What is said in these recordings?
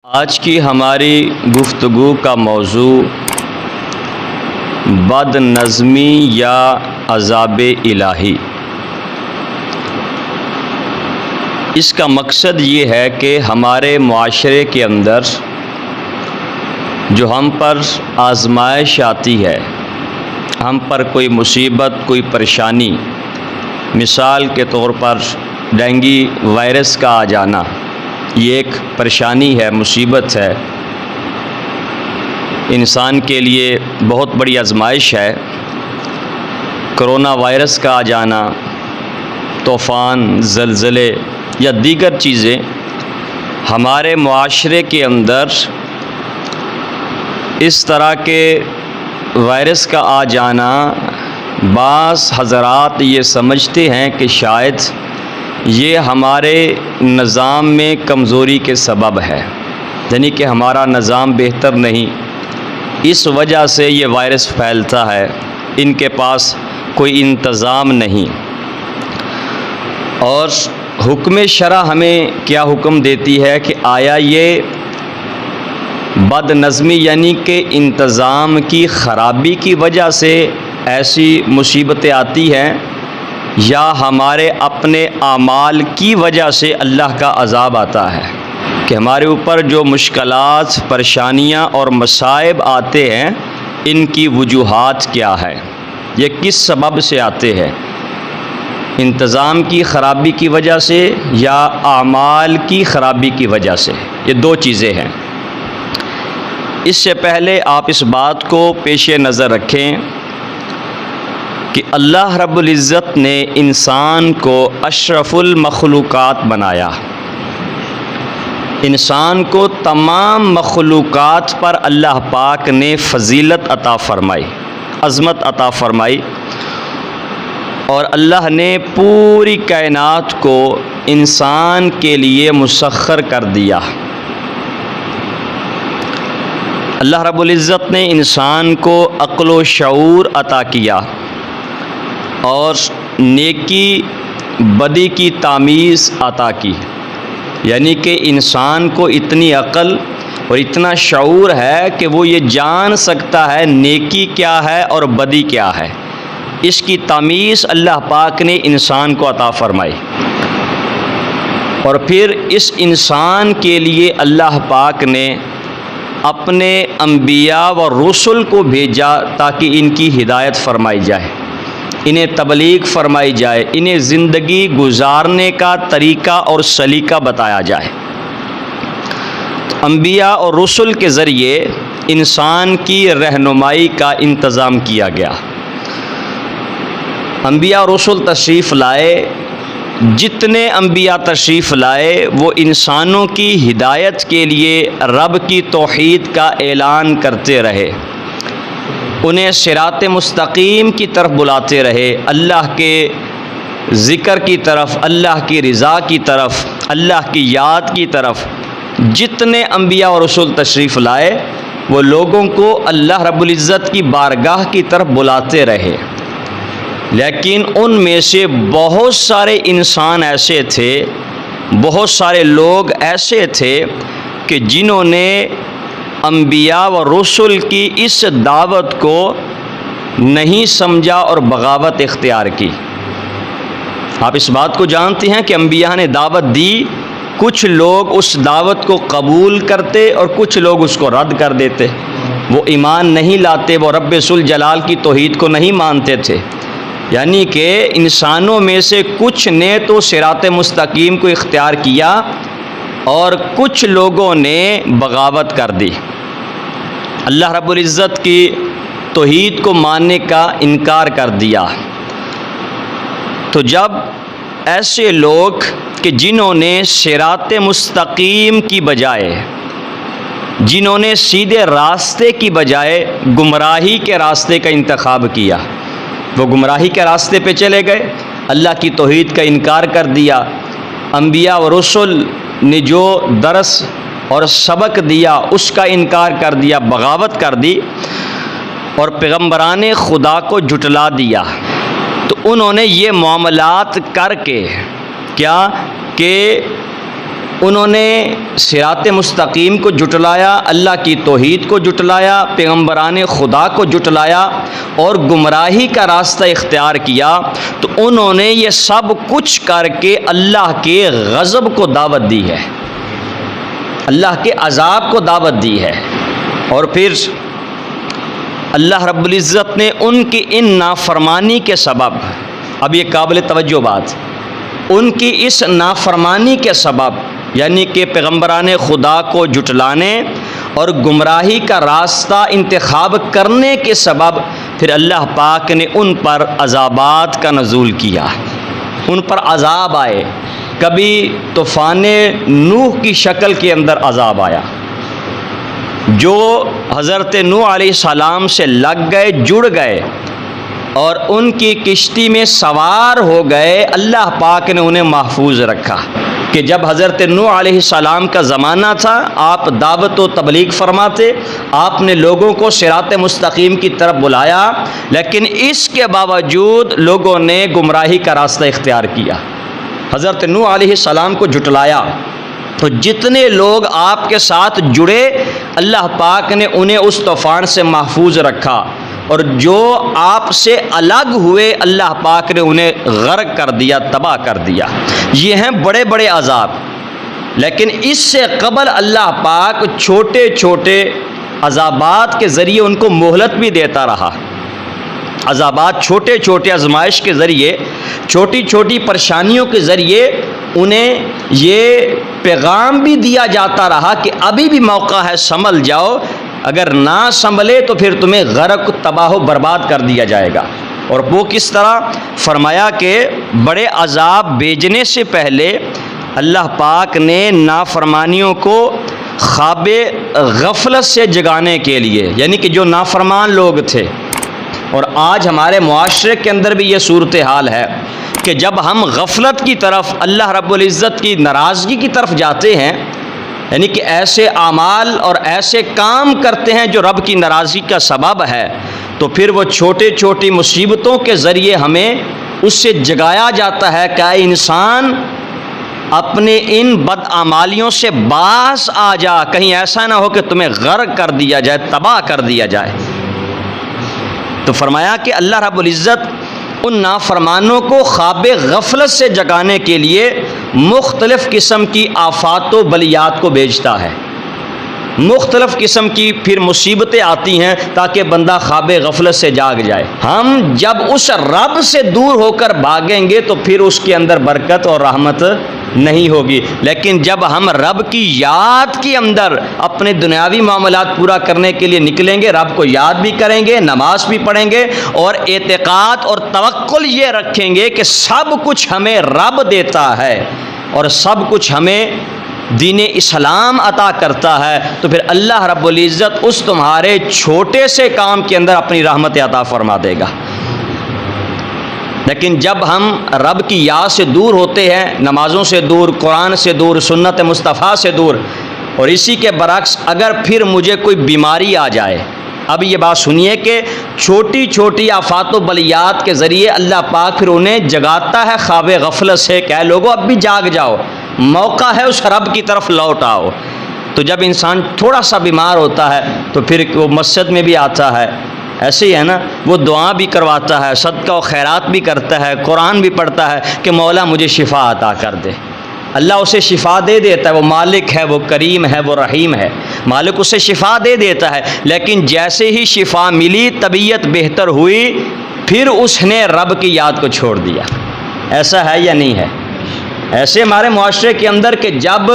آج کی ہماری گفتگو کا موضوع بد نظمی یا عذاب الہی۔ اس کا مقصد یہ ہے کہ ہمارے معاشرے کے اندر جو ہم پر آزمائش آتی ہے، ہم پر کوئی مصیبت، کوئی پریشانی، مثال کے طور پر ڈینگی وائرس کا آ جانا، یہ ایک پریشانی ہے، مصیبت ہے، انسان کے لیے بہت بڑی آزمائش ہے۔ کرونا وائرس کا آ جانا، طوفان، زلزلے یا دیگر چیزیں ہمارے معاشرے کے اندر اس طرح کے وائرس کا آ جانا، بعض حضرات یہ سمجھتے ہیں کہ شاید یہ ہمارے نظام میں کمزوری کے سبب ہے، یعنی کہ ہمارا نظام بہتر نہیں، اس وجہ سے یہ وائرس پھیلتا ہے، ان کے پاس کوئی انتظام نہیں۔ اور حکم شرع ہمیں کیا حکم دیتی ہے کہ آیا یہ بد نظمی یعنی کہ انتظام کی خرابی کی وجہ سے ایسی مصیبتیں آتی ہیں، یا ہمارے اپنے اعمال کی وجہ سے اللہ کا عذاب آتا ہے، کہ ہمارے اوپر جو مشکلات، پریشانیاں اور مصائب آتے ہیں، ان کی وجوہات کیا ہے، یہ کس سبب سے آتے ہیں، انتظام کی خرابی کی وجہ سے یا اعمال کی خرابی کی وجہ سے؟ یہ دو چیزیں ہیں۔ اس سے پہلے آپ اس بات کو پیش نظر رکھیں کہ اللہ رب العزت نے انسان کو اشرف المخلوقات بنایا، انسان کو تمام مخلوقات پر اللہ پاک نے فضیلت عطا فرمائی، عظمت عطا فرمائی، اور اللہ نے پوری کائنات کو انسان کے لیے مسخر کر دیا۔ اللہ رب العزت نے انسان کو عقل و شعور عطا کیا اور نیکی بدی کی تمیز عطا کی، یعنی کہ انسان کو اتنی عقل اور اتنا شعور ہے کہ وہ یہ جان سکتا ہے نیکی کیا ہے اور بدی کیا ہے، اس کی تمیز اللہ پاک نے انسان کو عطا فرمائی۔ اور پھر اس انسان کے لیے اللہ پاک نے اپنے انبیاء و رسل کو بھیجا تاکہ ان کی ہدایت فرمائی جائے، انہیں تبلیغ فرمائی جائے، انہیں زندگی گزارنے کا طریقہ اور سلیقہ بتایا جائے۔ انبیاء اور رسل کے ذریعے انسان کی رہنمائی کا انتظام کیا گیا۔ انبیاء اور رسل تشریف لائے، جتنے انبیاء تشریف لائے وہ انسانوں کی ہدایت کے لیے رب کی توحید کا اعلان کرتے رہے، انہیں صراط مستقیم کی طرف بلاتے رہے، اللہ کے ذکر کی طرف، اللہ کی رضا کی طرف، اللہ کی یاد کی طرف۔ جتنے انبیاء اور رسول تشریف لائے وہ لوگوں کو اللہ رب العزت کی بارگاہ کی طرف بلاتے رہے، لیکن ان میں سے بہت سارے انسان ایسے تھے، بہت سارے لوگ ایسے تھے کہ جنہوں نے انبیاء و رسل کی اس دعوت کو نہیں سمجھا اور بغاوت اختیار کی۔ آپ اس بات کو جانتے ہیں کہ انبیاء نے دعوت دی، کچھ لوگ اس دعوت کو قبول کرتے اور کچھ لوگ اس کو رد کر دیتے، وہ ایمان نہیں لاتے، وہ رب ذوالجلال کی توحید کو نہیں مانتے تھے، یعنی کہ انسانوں میں سے کچھ نے تو صراط مستقیم کو اختیار کیا اور کچھ لوگوں نے بغاوت کر دی، اللہ رب العزت کی توحید کو ماننے کا انکار کر دیا۔ تو جب ایسے لوگ کہ جنہوں نے صراط مستقیم کی بجائے، جنہوں نے سیدھے راستے کی بجائے گمراہی کے راستے کا انتخاب کیا، وہ گمراہی کے راستے پہ چلے گئے، اللہ کی توحید کا انکار کر دیا، انبیاء و رسل نے جو درس اور سبق دیا اس کا انکار کر دیا، بغاوت کر دی اور پیغمبران خدا کو جھٹلا دیا، تو انہوں نے یہ معاملات کر کے کیا کہ انہوں نے صراط مستقیم کو جھٹلایا، اللہ کی توحید کو جھٹلایا، پیغمبران خدا کو جھٹلایا اور گمراہی کا راستہ اختیار کیا، تو انہوں نے یہ سب کچھ کر کے اللہ کے غضب کو دعوت دی ہے، اللہ کے عذاب کو دعوت دی ہے۔ اور پھر اللہ رب العزت نے ان کی ان نافرمانی کے سبب، اب یہ قابل توجہ بات، ان کی اس نافرمانی کے سبب یعنی کہ پیغمبران خدا کو جھٹلانے اور گمراہی کا راستہ انتخاب کرنے کے سبب پھر اللہ پاک نے ان پر عذابات کا نزول کیا، ان پر عذاب آئے۔ کبھی طوفان نوح کی شکل کے اندر عذاب آیا، جو حضرت نوح علیہ السلام سے لگ گئے، جڑ گئے اور ان کی کشتی میں سوار ہو گئے، اللہ پاک نے انہیں محفوظ رکھا کہ جب حضرت نوح علیہ السلام کا زمانہ تھا، آپ دعوت و تبلیغ فرماتے، آپ نے لوگوں کو صراط مستقیم کی طرف بلایا، لیکن اس کے باوجود لوگوں نے گمراہی کا راستہ اختیار کیا، حضرت نوح علیہ السلام کو جھٹلایا۔ تو جتنے لوگ آپ کے ساتھ جڑے، اللہ پاک نے انہیں اس طوفان سے محفوظ رکھا، اور جو آپ سے الگ ہوئے اللہ پاک نے انہیں غرق کر دیا، تباہ کر دیا۔ یہ ہیں بڑے بڑے عذاب، لیکن اس سے قبل اللہ پاک چھوٹے چھوٹے عذابات کے ذریعے ان کو مہلت بھی دیتا رہا۔ عذابات چھوٹے چھوٹے آزمائش کے ذریعے، چھوٹی چھوٹی پریشانیوں کے ذریعے انہیں یہ پیغام بھی دیا جاتا رہا کہ ابھی بھی موقع ہے، سنبھل جاؤ، اگر نہ سنبھلے تو پھر تمہیں غرق، تباہ و برباد کر دیا جائے گا۔ اور وہ کس طرح فرمایا کہ بڑے عذاب بھیجنے سے پہلے اللہ پاک نے نافرمانیوں کو خواب غفلت سے جگانے کے لیے، یعنی کہ جو نافرمان لوگ تھے، اور آج ہمارے معاشرے کے اندر بھی یہ صورتحال ہے کہ جب ہم غفلت کی طرف، اللہ رب العزت کی ناراضگی کی طرف جاتے ہیں، یعنی کہ ایسے اعمال اور ایسے کام کرتے ہیں جو رب کی ناراضگی کا سبب ہے، تو پھر وہ چھوٹی چھوٹی مصیبتوں کے ذریعے ہمیں اس سے جگایا جاتا ہے کہ اے انسان، اپنے ان بدعمالیوں سے باز آ جا، کہیں ایسا نہ ہو کہ تمہیں غرق کر دیا جائے، تباہ کر دیا جائے۔ تو فرمایا کہ اللہ رب العزت ان نافرمانوں کو خواب غفلت سے جگانے کے لیے مختلف قسم کی آفات و بلیات کو بھیجتا ہے، مختلف قسم کی پھر مصیبتیں آتی ہیں تاکہ بندہ خواب غفلت سے جاگ جائے۔ ہم جب اس رب سے دور ہو کر بھاگیں گے تو پھر اس کے اندر برکت اور رحمت نہیں ہوگی، لیکن جب ہم رب کی یاد کے اندر اپنے دنیاوی معاملات پورا کرنے کے لیے نکلیں گے، رب کو یاد بھی کریں گے، نماز بھی پڑھیں گے، اور اعتقاد اور توکل یہ رکھیں گے کہ سب کچھ ہمیں رب دیتا ہے اور سب کچھ ہمیں دین اسلام عطا کرتا ہے، تو پھر اللہ رب العزت اس تمہارے چھوٹے سے کام کے اندر اپنی رحمت عطا فرما دے گا۔ لیکن جب ہم رب کی یاد سے دور ہوتے ہیں، نمازوں سے دور، قرآن سے دور، سنت مصطفیٰ سے دور، اور اسی کے برعکس اگر پھر مجھے کوئی بیماری آ جائے، اب یہ بات سنیے کہ چھوٹی چھوٹی آفات و بلیات کے ذریعے اللہ پاک پھر انہیں جگاتا ہے خواب غفلت سے کہ لوگوں اب بھی جاگ جاؤ، موقع ہے، اس رب کی طرف لوٹ آؤ۔ تو جب انسان تھوڑا سا بیمار ہوتا ہے تو پھر وہ مسجد میں بھی آتا ہے، ایسے ہی ہے نا، وہ دعا بھی کرواتا ہے، صدقہ و خیرات بھی کرتا ہے، قرآن بھی پڑھتا ہے کہ مولا مجھے شفا عطا کر دے۔ اللہ اسے شفا دے دیتا ہے، وہ مالک ہے، وہ کریم ہے، وہ رحیم ہے، مالک اسے شفا دے دیتا ہے، لیکن جیسے ہی شفا ملی، طبیعت بہتر ہوئی، پھر اس نے رب کی یاد کو چھوڑ دیا۔ ایسا ہے یا نہیں ہے؟ ایسے ہمارے معاشرے کے اندر کہ جب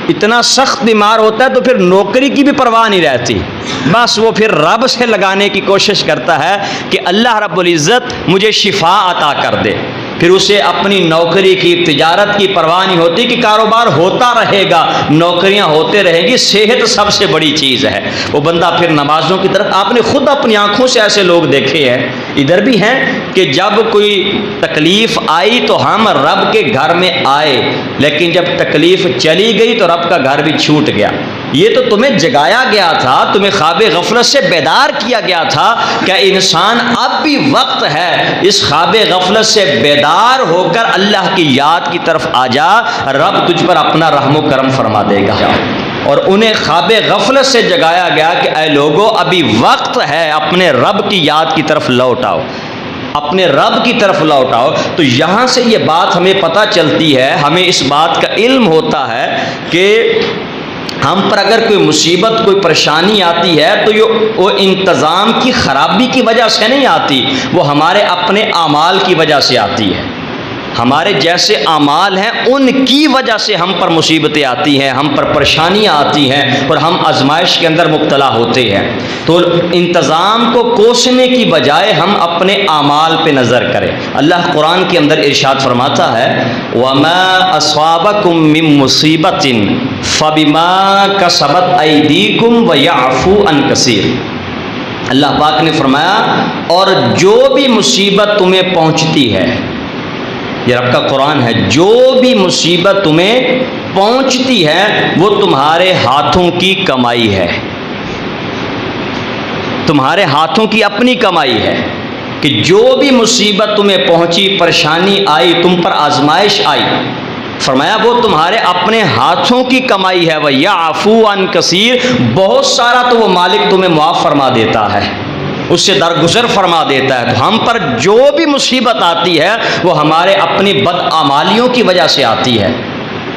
اتنا سخت بیمار ہوتا ہے تو پھر نوکری کی بھی پرواہ نہیں رہتی، بس وہ پھر رب سے لگانے کی کوشش کرتا ہے کہ اللہ رب العزت مجھے شفا عطا کر دے، پھر اسے اپنی نوکری کی، تجارت کی پرواہ نہیں ہوتی کہ کاروبار ہوتا رہے گا، نوکریاں ہوتے رہے گی، صحت سب سے بڑی چیز ہے۔ وہ بندہ پھر نمازوں کی طرف، آپ نے خود اپنی آنکھوں سے ایسے لوگ دیکھے ہیں، ادھر بھی ہیں کہ جب کوئی تکلیف آئی تو ہم رب کے گھر میں آئے، لیکن جب تکلیف چلی گئی تو رب کا گھر بھی چھوٹ گیا۔ یہ تو تمہیں جگایا گیا تھا، تمہیں خواب غفلت سے بیدار کیا گیا تھا کہ انسان اب بھی وقت ہے، اس خواب غفلت سے بیدار ہو کر اللہ کی یاد کی طرف آ جا، رب تجھ پر اپنا رحم و کرم فرما دے گا۔ اور انہیں خواب غفلت سے جگایا گیا کہ اے لوگو ابھی وقت ہے، اپنے رب کی یاد کی طرف لوٹ آؤ، اپنے رب کی طرف لوٹ آؤ۔ تو یہاں سے یہ بات ہمیں پتہ چلتی ہے، ہمیں اس بات کا علم ہوتا ہے کہ ہم پر اگر کوئی مصیبت، کوئی پریشانی آتی ہے تو وہ انتظام کی خرابی کی وجہ سے نہیں آتی، وہ ہمارے اپنے اعمال کی وجہ سے آتی ہے۔ ہمارے جیسے اعمال ہیں ان کی وجہ سے ہم پر مصیبتیں آتی ہیں، ہم پر پریشانیاں آتی ہیں اور ہم آزمائش کے اندر مبتلا ہوتے ہیں۔ تو انتظام کو کوسنے کی بجائے ہم اپنے اعمال پہ نظر کریں۔ اللہ قرآن کے اندر ارشاد فرماتا ہے وَمَا أَصَابَكُم مِّن مُّصِيبَةٍ فَبِمَا كَسَبَتْ أَيْدِيكُمْ وَيَعْفُو عَن كَثِيرٍ۔ اللہ پاک نے فرمایا اور جو بھی مصیبت تمہیں پہنچتی ہے، یہ رب کا قرآن ہے، جو بھی مصیبت تمہیں پہنچتی ہے وہ تمہارے ہاتھوں کی کمائی ہے، تمہارے ہاتھوں کی اپنی کمائی ہے۔ کہ جو بھی مصیبت تمہیں پہنچی، پریشانی آئی، تم پر آزمائش آئی، فرمایا وہ تمہارے اپنے ہاتھوں کی کمائی ہے۔ وَيَعْفُو عَن كَثِيرٍ، بہت سارا تو وہ مالک تمہیں معاف فرما دیتا ہے، اس سے درگزر فرما دیتا ہے۔ تو ہم پر جو بھی مصیبت آتی ہے وہ ہمارے اپنی بدعمالیوں کی وجہ سے آتی ہے،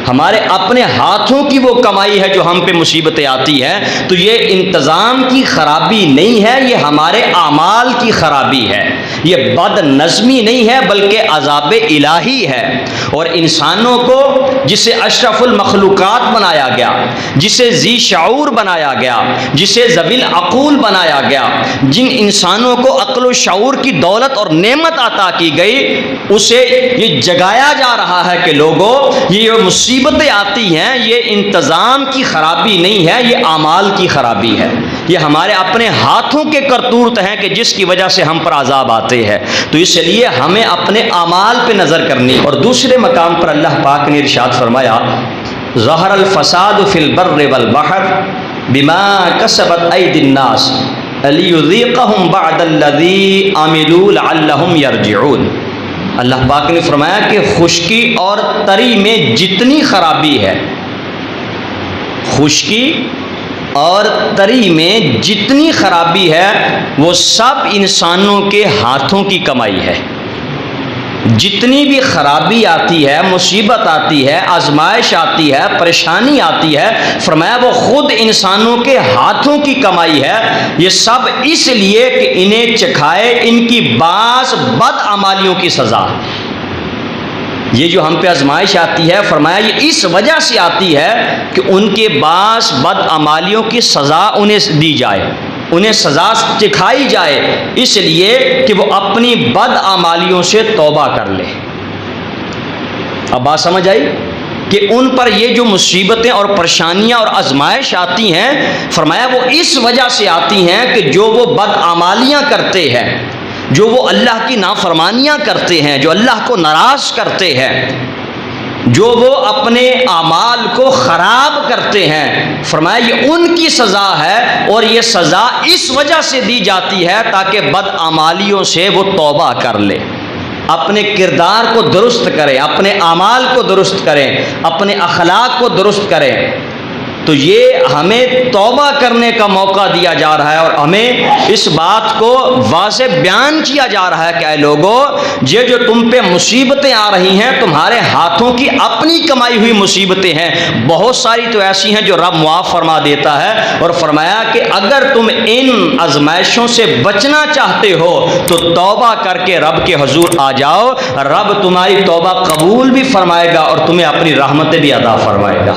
ہمارے اپنے ہاتھوں کی وہ کمائی ہے جو ہم پہ مصیبتیں آتی ہیں۔ تو یہ انتظام کی خرابی نہیں ہے، یہ ہمارے اعمال کی خرابی ہے، یہ بد نظمی نہیں ہے بلکہ عذاب الہی ہے۔ اور انسانوں کو جسے اشرف المخلوقات بنایا گیا، جسے ذی شعور بنایا گیا، جسے ذوی العقول بنایا گیا، جن انسانوں کو عقل و شعور کی دولت اور نعمت عطا کی گئی، اسے یہ جگایا جا رہا ہے کہ لوگوں یہ جو مصیبتیں آتی ہیں یہ انتظام کی خرابی نہیں ہے، یہ اعمال کی خرابی ہے، یہ ہمارے اپنے ہاتھوں کے کرتوت ہیں کہ جس کی وجہ سے ہم پر عذاب آتے ہیں۔ تو اس لیے ہمیں اپنے اعمال پہ نظر کرنی۔ اور دوسرے مقام پر اللہ پاک نے ارشاد فرمایا ظہر الفساد فی البر والبحر بما کسبت ایدی الناس لیذیقہم بعد الذی عملوا لعلہم یرجعون۔ اللہ پاک نے فرمایا کہ خشکی اور تری میں جتنی خرابی ہے، خشکی اور تری میں جتنی خرابی ہے وہ سب انسانوں کے ہاتھوں کی کمائی ہے۔ جتنی بھی خرابی آتی ہے، مصیبت آتی ہے، آزمائش آتی ہے، پریشانی آتی ہے، فرمایا وہ خود انسانوں کے ہاتھوں کی کمائی ہے۔ یہ سب اس لیے کہ انہیں چکھائے ان کی بعض بدعمالیوں کی سزا۔ یہ جو ہم پہ آزمائش آتی ہے، فرمایا یہ اس وجہ سے آتی ہے کہ ان کے بعض بدعمالیوں کی سزا انہیں دی جائے، انہیں سزا چکھائی جائے، اس لیے کہ وہ اپنی بدعمالیوں سے توبہ کر لے۔ اب بات سمجھ آئی کہ ان پر یہ جو مصیبتیں اور پریشانیاں اور آزمائش آتی ہیں، فرمایا وہ اس وجہ سے آتی ہیں کہ جو وہ بدعمالیاں کرتے ہیں، جو وہ اللہ کی نافرمانیاں کرتے ہیں، جو اللہ کو ناراض کرتے ہیں، جو وہ اپنے اعمال کو خراب کرتے ہیں، فرمایا یہ ان کی سزا ہے۔ اور یہ سزا اس وجہ سے دی جاتی ہے تاکہ بدعمالیوں سے وہ توبہ کر لے، اپنے کردار کو درست کریں، اپنے اعمال کو درست کریں، اپنے اخلاق کو درست کریں۔ تو یہ ہمیں توبہ کرنے کا موقع دیا جا رہا ہے اور ہمیں اس بات کو واضح بیان کیا جا رہا ہے کہ اے لوگو یہ جو تم پہ مصیبتیں آ رہی ہیں تمہارے ہاتھوں کی اپنی کمائی ہوئی مصیبتیں ہیں، بہت ساری تو ایسی ہیں جو رب معاف فرما دیتا ہے۔ اور فرمایا کہ اگر تم ان آزمائشوں سے بچنا چاہتے ہو تو توبہ کر کے رب کے حضور آ جاؤ، رب تمہاری توبہ قبول بھی فرمائے گا اور تمہیں اپنی رحمتیں بھی عطا فرمائے گا۔